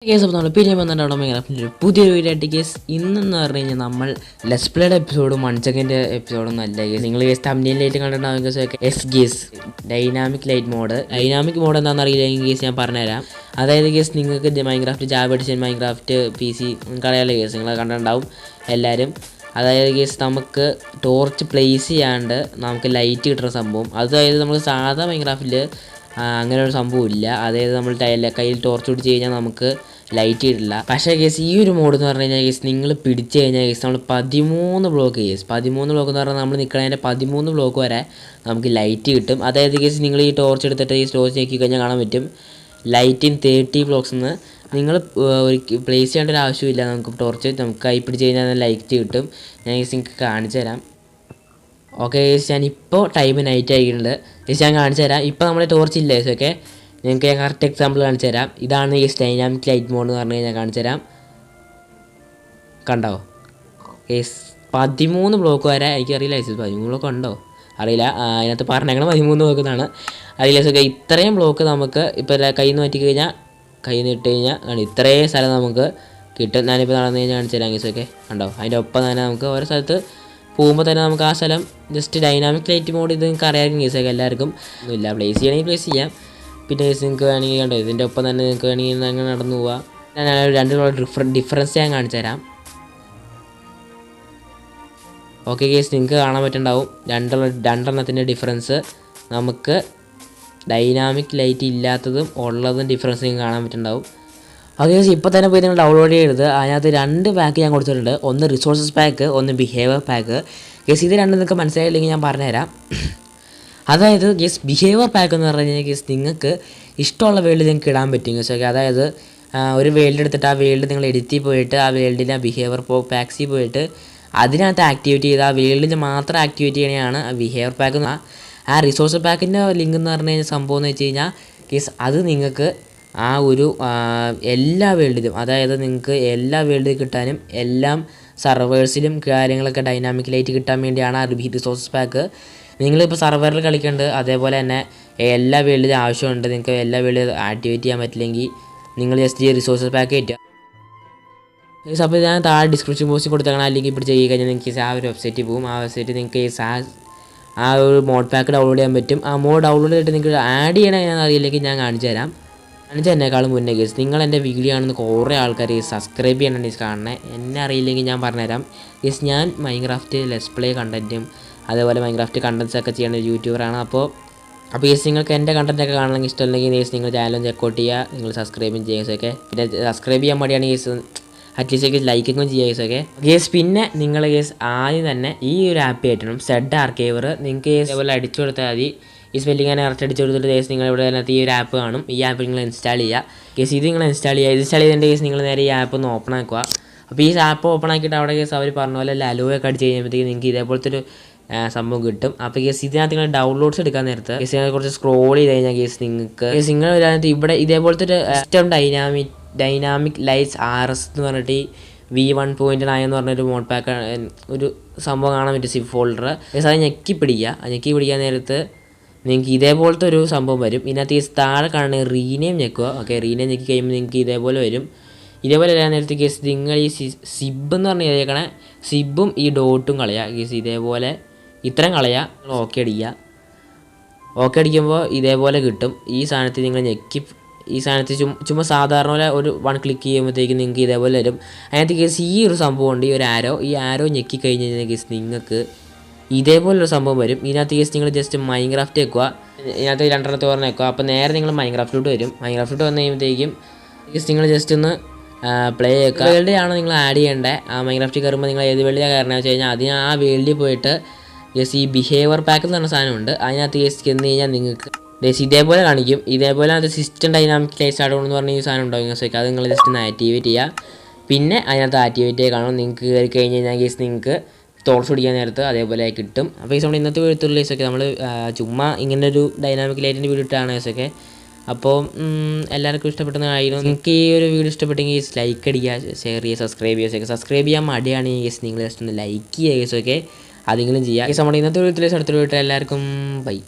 Case അപ്പോൾ നമ്മൾ പിന്നെ വന്നിട്ടുണ്ടോ മൈൻക്രാഫ്റ്റിൻ്റെ പുതിയൊരു വീഡിയോ ആയിട്ട് കേസ് ഇന്നെന്ന് പറഞ്ഞു കഴിഞ്ഞാൽ നമ്മൾ ലെറ്റ്സ് പ്ലേയുടെ എപ്പിസോഡും 1 സെക്കൻഡ് എപ്പിസോഡൊന്നും അല്ല കേസ്. നിങ്ങൾ കേസ് തംബ്നെയിലായിട്ട് കണ്ടിട്ടുണ്ടാവും കേസ് എസ് ഗേസ് dynamic light mode. Dynamic mode എന്താണെന്ന് അറിയില്ലെങ്കിൽ കേസ് ഞാൻ പറഞ്ഞുതരാം. അതായത് കേസ് നിങ്ങൾക്ക് Minecraft Java edition Minecraft PC കളയാനുള്ള കേസ് നിങ്ങൾ കണ്ടിട്ടുണ്ടാവും എല്ലാവരും. അതായത് കേസ് നമുക്ക് ടോർച്ച് പ്ലേസ് ചെയ്യാണ്ട് നമുക്ക് ലൈറ്റ് കിട്ടുന്ന സംഭവം. അതായത് നമുക്ക് സാധാ മൈൻക്രാഫ്റ്റിൽ അങ്ങനെ ഒരു സംഭവം ഇല്ല. അതായത് നമ്മൾ കയ്യിൽ ടോർച്ച് പിടിച്ച് കഴിഞ്ഞാൽ നമുക്ക് ലൈറ്റ് കിട്ടില്ല. പക്ഷേ കേസ് ഈ ഒരു മോഡ് എന്ന് പറഞ്ഞു കഴിഞ്ഞാൽ കേസ് നിങ്ങൾ പിടിച്ച് കഴിഞ്ഞാൽ കേസ് നമ്മൾ 13 ബ്ലോക്ക് കേസ് 13 ബ്ലോക്ക് എന്ന് പറഞ്ഞാൽ നമ്മൾ നിൽക്കുന്നതിൻ്റെ 13 ബ്ലോക്ക് വരെ നമുക്ക് ലൈറ്റ് കിട്ടും. അതായത് കേസ് നിങ്ങൾ ഈ ടോർച്ച് എടുത്തിട്ട് ഈ ടോർച്ച് ഞെക്കി കഴിഞ്ഞാൽ കാണാൻ പറ്റും ലൈറ്റ് ഇൻ 30 ബ്ലോക്സ് എന്ന്. നിങ്ങൾ ഒരു പ്ലേസ് ചെയ്യേണ്ട ഒരു ആവശ്യമില്ല. നമുക്ക് ടോർച്ച് നമുക്ക് കൈ പിടിച്ച് കഴിഞ്ഞാൽ ലൈറ്റ് കിട്ടും. ഞാൻ കേസ് നിങ്ങൾക്ക് കാണിച്ചു തരാം. ഓക്കെ കേസ് ഞാനിപ്പോൾ ടൈം നൈറ്റ് ആയിട്ടുണ്ട് കേസ് ഞാൻ കാണിച്ചു തരാം. ഇപ്പോൾ നമ്മുടെ ടോർച്ച് ഇല്ല കേസ്. ഓക്കെ നിങ്ങൾക്ക് ഞാൻ കറക്റ്റ് എക്സാമ്പിൾ കാണിച്ചു തരാം. ഇതാണ് കേസ് ഡൈനാമിക് ലൈറ്റ് മോഡ് എന്ന് പറഞ്ഞു കഴിഞ്ഞാൽ കാണിച്ചു തരാം. കണ്ടോ കേസ് 13 ബ്ലോക്ക് വരെ എനിക്കറിയില്ല കേസ് 13 ബ്ലോക്ക് ഉണ്ടോ അറിയില്ല. അതിനകത്ത് പറഞ്ഞേക്കണം 13 ബ്ലോക്ക് എന്നാണ് അറിയില്ല കേസ്. ഓക്കെ ഇത്രയും ബ്ലോക്ക് നമുക്ക് ഇപ്പോൾ കയ്യിൽ നിന്ന് മാറ്റി കഴിഞ്ഞാൽ കയ്യിൽ നിന്ന് ഇട്ട് കഴിഞ്ഞാൽ ഇത്രയും സ്ഥലം നമുക്ക് കിട്ടും. ഞാനിപ്പോൾ നടന്നു കഴിഞ്ഞാൽ കാണിച്ചു തരാം കേസ്. ഓക്കെ കണ്ടോ അതിൻ്റെ ഒപ്പം തന്നെ നമുക്ക് ഓരോ സ്ഥലത്ത് പോകുമ്പോൾ തന്നെ നമുക്ക് ആ സ്ഥലം ജസ്റ്റ് ഡൈനാമിക് ലൈറ്റ് മോഡ് ഇത് നിങ്ങൾക്ക് അറിയാമെങ്കിൽ കേസൊക്കെ എല്ലാവർക്കും ഒന്നുമില്ല. പ്ലേസ് ചെയ്യണമെങ്കിൽ പ്ലേസ് ചെയ്യാം. പിന്നെ കേസ് നിങ്ങൾക്ക് വേണമെങ്കിൽ കണ്ടോ ഇതിൻ്റെ ഒപ്പം തന്നെ നിങ്ങൾക്ക് വേണമെങ്കിൽ അങ്ങനെ നടന്നു പോവാം. ഞാൻ രണ്ടും ഡിഫറൻസ് ഞാൻ കാണിച്ചു തരാം. ഓക്കെ കേസ് നിങ്ങൾക്ക് കാണാൻ പറ്റുന്നുണ്ടാവും രണ്ടെണ്ണത്തിൻ്റെ ഡിഫറൻസ്. നമുക്ക് ഡൈനാമിക് ലൈറ്റ് ഇല്ലാത്തതും ഉള്ളതും ഡിഫറൻസ് നിങ്ങൾക്ക് കാണാൻ പറ്റുന്നുണ്ടാവും. ഓക്കെ കേസ് ഇപ്പോൾ തന്നെ പോയി നിങ്ങൾ ഡൗൺലോഡ് ചെയ്യരുത്. അതിനകത്ത് 2 പാക്ക് ഞാൻ കൊടുത്തിട്ടുണ്ട്. ഒന്ന് റിസോഴ്സസ് പാക്ക്, ഒന്ന് ബിഹേവിയർ പാക്ക്. കേസ് ഇത് രണ്ടും നിങ്ങൾക്ക് മനസ്സിലായില്ലെങ്കിൽ ഞാൻ പറഞ്ഞുതരാം. അതായത് കേസ് ബിഹേവിയർ പാക്ക് എന്ന് പറഞ്ഞു കഴിഞ്ഞാൽ കേസ് നിങ്ങൾക്ക് ഇഷ്ടമുള്ള വേൾഡ് നിങ്ങൾക്ക് ഇടാൻ പറ്റും കേസ്. ഓക്കെ അതായത് ഒരു വേൾഡ് എടുത്തിട്ട് ആ വേൾഡ് നിങ്ങൾ എഡിറ്റിൽ പോയിട്ട് ആ വേൾഡിൻ്റെ ബിഹേവിയർ പാക്സിൽ പോയിട്ട് അതിനകത്ത് ആക്ടിവേറ്റ് ചെയ്ത് ആ വേൾഡിൽ മാത്രം ആക്ടിവേറ്റ് ചെയ്യണതാണ് ബിഹേവിയർ പാക്ക്. ആ റിസോഴ്സ് പാക്കിൻ്റെ ലിങ്ക് എന്ന് പറഞ്ഞു കഴിഞ്ഞാൽ സംഭവം എന്ന് വെച്ച് കഴിഞ്ഞാൽ കേസ് അത് നിങ്ങൾക്ക് ആ ഒരു എല്ലാ വേൾഡിലും അതായത് നിങ്ങൾക്ക് എല്ലാ വേൾഡിൽ കിട്ടാനും എല്ലാം സർവേഴ്സിലും കാര്യങ്ങളൊക്കെ ഡൈനാമിക് ലൈറ്റ് കിട്ടാൻ വേണ്ടിയാണ് ആ റിസോഴ്സസ് പാക്ക്. നിങ്ങളിപ്പോൾ സർവറിൽ കളിക്കേണ്ടത് അതേപോലെ തന്നെ എല്ലാ വേൾഡിലും ആവശ്യമുണ്ട്. നിങ്ങൾക്ക് എല്ലാ വേൾഡിലും ആക്ടിവേറ്റ് ചെയ്യാൻ പറ്റില്ലെങ്കിൽ നിങ്ങൾ ജസ്റ്റ് ഈ റിസോഴ്സസ് പാക്ക് കയറ്റുക. അപ്പോൾ ഞാൻ താഴെ ഡിസ്ക്രിപ്ഷൻ ബോക്സിൽ കൊടുത്തേക്കണം. അല്ലെങ്കിൽ ഇപ്പോൾ ചെയ്ത് കഴിഞ്ഞാൽ നിങ്ങൾക്ക് ആ ഒരു വെബ്സൈറ്റിൽ പോകും. ആ വെബ്സൈറ്റിൽ നിങ്ങൾക്ക് ആ ഒരു മോഡ് പാക്ക് ഡൗൺലോഡ് ചെയ്യാൻ പറ്റും. ആ മോഡ് ഡൗൺലോഡ് ചെയ്തിട്ട് നിങ്ങൾക്ക് ആഡ് ചെയ്യണം എന്നു അറിയില്ലെങ്കിൽ ഞാൻ കാണിച്ചു തരാം. എന്നേക്കാളും മുന്നേ കേസ് നിങ്ങൾ എൻ്റെ വീഡിയോ ആണെന്ന് കുറേ ആൾക്കാർ സബ്സ്ക്രൈബ് ചെയ്യണം കേസ് കാണണേ. എന്നെ അറിയില്ലെങ്കിൽ ഞാൻ പറഞ്ഞുതരാം കേസ്. ഞാൻ മൈൻക്രാഫ്റ്റ് ലെറ്റ്സ് പ്ലേ കണ്ടൻറ്റും അതേപോലെ മൈൻക്രാഫ്റ്റ് കണ്ടൻറ്റ്സൊക്കെ ചെയ്യുന്ന ഒരു യൂട്യൂബറാണ്. അപ്പോൾ കേസ് നിങ്ങൾക്ക് എൻ്റെ കണ്ടൻറ്റൊക്കെ കാണണമെങ്കിൽ ഇഷ്ടമല്ലെങ്കിൽ കേസ് നിങ്ങൾ ചാനലും ചെക്കൗട്ട് ചെയ്യുക, നിങ്ങൾ സബ്സ്ക്രൈബും ചെയ്യുക കേസൊക്കെ. പിന്നെ സബ്സ്ക്രൈബ് ചെയ്യാൻ വേണ്ടിയാണ് കേസ് അറ്റ്ലീസ്റ്റ് ലൈക്കൊക്കെ ചെയ്യുക കേസൊക്കെ. കേസ് പിന്നെ നിങ്ങൾ കേസ് ആദ്യം തന്നെ ഈ ഒരു ആപ്പ് കയറ്റണം. സെഡ് ആർക്കൈവർ നിങ്ങൾക്ക് കേസ് അതേപോലെ അടിച്ചു കൊടുത്താൽ മതി. ഈ സ്പെല്ലിങ് ഞാൻ കറക്റ്റ് അടിച്ചു കൊടുത്തിട്ട് കേസ് നിങ്ങൾ ഇവിടെ അതിനകത്ത് ഈ ഒരു ആപ്പ് കാണും. ഈ ആപ്പ് നിങ്ങൾ ഇൻസ്റ്റാൾ ചെയ്യുക കേസ്. ഇത് നിങ്ങൾ ഇൻസ്റ്റാൾ ചെയ്തതിൻ്റെ കേസ് നിങ്ങൾ നേരെ ഈ ആപ്പ് ഒന്ന് ഓപ്പൺ ആക്കുക. അപ്പോൾ ഈ ആപ്പ് ഓപ്പൺ ആക്കിയിട്ട് അവിടെ കേസ് അവർ പറഞ്ഞ പോലെ അലോയൊക്കെ അടിച്ച് കഴിയുമ്പോഴത്തേക്ക് നിങ്ങൾക്ക് ഇതേപോലത്തെ ഒരു സംഭവം കിട്ടും. അപ്പോൾ കേസ് ഇതിനകത്ത് നിങ്ങൾ ഡൗൺലോഡ്സ് എടുക്കാൻ നേരത്ത് കേസ് നിങ്ങൾ കുറച്ച് സ്ക്രോൾ ചെയ്ത് കഴിഞ്ഞാൽ കേസ് നിങ്ങൾക്ക് നിങ്ങൾ ഇതിനകത്ത് ഇവിടെ ഇതേപോലത്തെ ഒരു സിസ്റ്റം ഡൈനാമിക് ലൈറ്റ്സ് RS എന്ന് പറഞ്ഞിട്ട് V1.9 എന്ന് പറഞ്ഞൊരു മോഡ് പാക്ക് ഒരു സംഭവം കാണാൻ പറ്റും. സിപ്പ് ഫോൾഡർ കേസ് അത് ഞെക്കി പിടിക്കാൻ നേരത്ത് നിങ്ങൾക്ക് ഇതേപോലത്തെ ഒരു സംഭവം വരും. ഇതിനകത്ത് ഈ താഴെ കാണുന്ന റീനെയിം ഞെക്കുക. ഓക്കെ റീനെയിം ഞെക്കി കഴിയുമ്പോൾ നിങ്ങൾക്ക് ഇതേപോലെ വരും. ഇതേപോലെ വരാൻ നേരത്തെ കേസ് നിങ്ങൾ ഈ സിബ് എന്ന് പറഞ്ഞ് എഴുതിയേക്കണേ സിബും ഈ ഡോട്ടും കളയുക കേസ്. ഇതേപോലെ ഇത്രയും കളയുക. നിങ്ങൾ ഓക്കെ അടിക്കുക. ഓക്കെ അടിക്കുമ്പോൾ ഇതേപോലെ കിട്ടും. ഈ സാധനത്തിൽ നിങ്ങൾ ഞെക്കി ഈ സാധനത്തിൽ ചുമ്മാ സാധാരണ പോലെ ഒരു 1 ക്ലിക്ക് ചെയ്യുമ്പോഴത്തേക്കും നിങ്ങൾക്ക് ഇതേപോലെ വരും. അതിനകത്ത് കേസ് ഈ ഒരു സംഭവം ഉണ്ട്. ഈ ആരോ ഞെക്കി കഴിഞ്ഞ് കഴിഞ്ഞാൽ കേസ് നിങ്ങൾക്ക് ഇതേപോലൊരു സംഭവം വരും. ഇതിനകത്ത് കേസ് നിങ്ങൾ ജസ്റ്റ് മൈൻക്രാഫ്റ്റ് വെക്കുക. ഇതിനകത്ത് 2 ഓർമ്മ വെക്കുക. അപ്പോൾ നേരെ നിങ്ങൾ മൈൻക്രാഫ്റ്റിലോട്ട് വരും. മൈൻക്രാഫ്റ്റിലോട്ട് വന്നു കഴിയുമ്പോഴത്തേക്കും കേസ് നിങ്ങൾ ജസ്റ്റ് ഒന്ന് പ്ലേ ചെയ്യുക. വേൾഡ് ആണ് നിങ്ങൾ ആഡ് ചെയ്യേണ്ടത്. ആ മൈൻക്രാഫ്റ്റിൽ കയറുമ്പോൾ നിങ്ങൾ ഏത് വേൾഡിലാണ് കയറണമെന്ന് വെച്ച് കഴിഞ്ഞാൽ അതിന് ആ വേൾഡിൽ പോയിട്ട് കേസ് ഈ ബിഹേവിയർ പാക്ക് എന്ന് പറഞ്ഞ സാധനമുണ്ട്. അതിനകത്ത് കേസ് ചെന്ന് കഴിഞ്ഞാൽ നിങ്ങൾക്ക് കേസ് ഇതേപോലെ കാണിക്കും. ഇതേപോലെ അത് സിസ്റ്റം ഡൈനാമിക് ലൈറ്റ്സ് ആഡ് എന്ന് പറഞ്ഞ ഈ സാധനം ഉണ്ടാവും കേസ്. അത് നിങ്ങൾ ജസ്റ്റ് ഒന്ന് ആക്ടിവേറ്റ് ചെയ്യുക. പിന്നെ അതിനകത്ത് ആക്ടിവേറ്റ് ആയി കാണും. നിങ്ങൾക്ക് കയറി കഴിഞ്ഞ് കഴിഞ്ഞാൽ കേസ് നിങ്ങൾക്ക് ടോർച്ച് പിടിക്കാൻ നേരത്ത് അതേപോലെ കിട്ടും. അപ്പോൾ ഈ സമയം ഇന്നത്തെ വീഡിയോ കേസൊക്കെ നമ്മൾ ചുമ്മാ ഇങ്ങനൊരു ഡൈനാമിക് ലൈറ്റിൻ്റെ വീഡിയോ ഇട്ടാണ് കേസൊക്കെ. അപ്പോൾ എല്ലാവർക്കും ഇഷ്ടപ്പെടുന്നതായിരുന്നു. നിങ്ങൾക്ക് ഈ ഒരു വീഡിയോ ഇഷ്ടപ്പെട്ടെങ്കിൽ ലൈക്ക് അടിക്കുക, ഷെയർ ചെയ്യുക, സബ്സ്ക്രൈബ് ചെയ്യുക. സബ്സ്ക്രൈബ് ചെയ്യാൻ മടിയാണ് കേസ് നിങ്ങൾ ജസ്റ്റ് ഒന്ന് ലൈക്ക് ചെയ്യുക കേസൊക്കെ. അതെങ്കിലും ചെയ്യുക കേസ്. നമ്മുടെ ഇന്നത്തെ വീഡിയോ അടുത്തൊരു വീട്ടിൽ എല്ലാവർക്കും ബൈ.